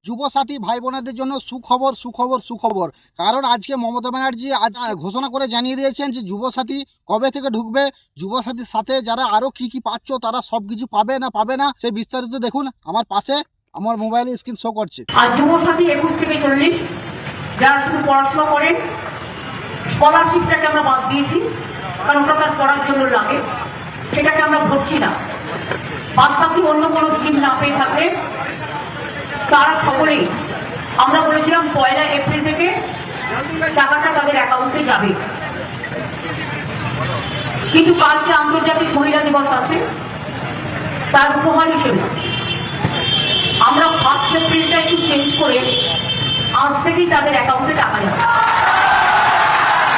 যুবসাথী ভাই বোনেদের জন্য সুখবর সুখবর সুখবর। কারণ আজকে মমতা ব্যানার্জি আজ ঘোষণা করে জানিয়ে দিয়েছেন যে যুবসাথী কবে থেকে ঢুকবে, যুবসাথীর সাথে যারা আরও কি কি পাচ্ছ তারা সব কিছু পাবে না সেই বিস্তারিত দেখুন আমার পাশে আমার মোবাইলে স্ক্রিন শো করছে। আর যুবসাথী 21 থেকে 40 যারা শুধু পড়াশোনা করেন, স্কলারশিপটাকে আমরা বাদ দিয়েছি, কারণ ওটা তার পড়ার জন্য লাগে, সেটাকে আমরা ধরছি না। বাদ বাকি অন্য কোনো স্কিম না পেয়ে থাকলে তারা সকলেই, আমরা বলেছিলাম 1 এপ্রিল থেকে টাকাটা তাদের অ্যাকাউন্টে যাবে। কিন্তু কালকে আন্তর্জাতিক মহিলা দিবস আছে, তার উপহার হিসেবে আমরা 1 এপ্রিলটা একটু চেঞ্জ করে আজ থেকেই তাদের অ্যাকাউন্টে টাকা যাবে।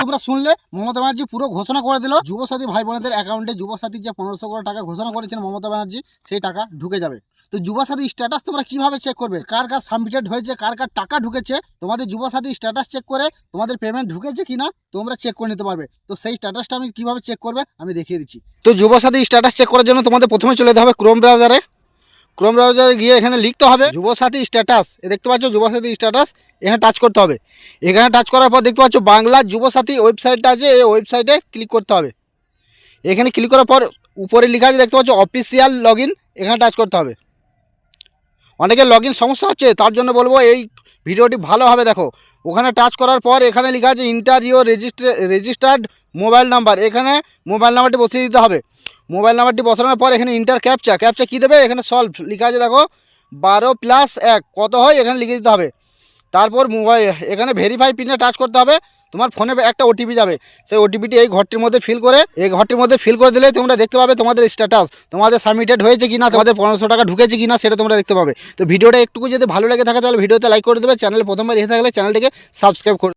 তোমরা শুনলে মমতা ব্যানার্জি পুরো ঘোষণা করে দিল যুবসাথী ভাই বোনেদের অ্যাকাউন্টে যুবসাথীর যে 1500 করে টাকা ঘোষণা করেছেন মমতা ব্যানার্জি সেই টাকা ঢুকে যাবে। তো যুবসাথী স্ট্যাটাস তোমরা কিভাবে চেক করবে, কার কার সাবমিটেড হয়েছে, কার কার টাকা ঢুকেছে, তোমাদের যুবসাথী স্ট্যাটাস চেক করে তোমাদের পেমেন্ট ঢুকেছে কিনা তোমরা চেক করে নিতে পারবে। তো সেই স্ট্যাটাসটা আমি কিভাবে চেক করবে আমি দেখিয়ে দিচ্ছি। তো যুবসাথী স্ট্যাটাস চেক করার জন্য তোমাদের প্রথমে চলে যেতে হবে ক্রোম ব্রাউজারে। ক্রোম ব্রাউজারে গিয়ে এখানে লিখতে হবে যুবসাথী স্ট্যাটাস। দেখতে পাচ্ছ যুবসাথী স্ট্যাটাস, এখানে টাচ করতে হবে। এখানে টাচ করার পর দেখতে পাচ্ছ বাংলা যুবসাথী ওয়েবসাইটটা আছে, এই ওয়েবসাইটে ক্লিক করতে হবে। এখানে ক্লিক করার পর উপরে লেখা আছে দেখতে পাচ্ছ অফিসিয়াল লগ ইন, এখানে টাচ করতে হবে। অনেকের লগ ইন সমস্যা হচ্ছে, তার জন্য বলবো এই ভিডিওটি ভালোভাবে দেখো। ওখানে টাচ করার পর এখানে লেখা আছে inter your registered mobile number, এখানে মোবাইল নাম্বারটি বসিয়ে দিতে হবে। মোবাইল নাম্বারটি বসানোর পর এখানে ইন্টার ক্যাপচা কী দেবে, এখানে সলভ লেখা আছে দেখো 12+1 কত হয় এখানে লিখে দিতে হবে। তারপর মোবাইল এখানে ভেরিফাই পিনে টাচ করতে হবে। তোমার ফোনে একটা ওটিপি যাবে, সেই ওটিপিটি এই ঘরটির মধ্যে ফিল করে দিলে তোমরা দেখতে পাবে তোমাদের স্ট্যাটাস, তোমাদের সাবমিটেড হয়েছে কিনা, তোমাদের 1500 টাকা ঢুকেছে কিনা সেটা তোমরা দেখতে পাবে। তো ভিডিওটা একটুকু যদি ভালো লেগে থাকে তাহলে ভিডিওতে লাইক করে দেবে, চ্যানেলে প্রথমবার এসে থাকলে চ্যানেলটিকে সাবস্ক্রাইব করে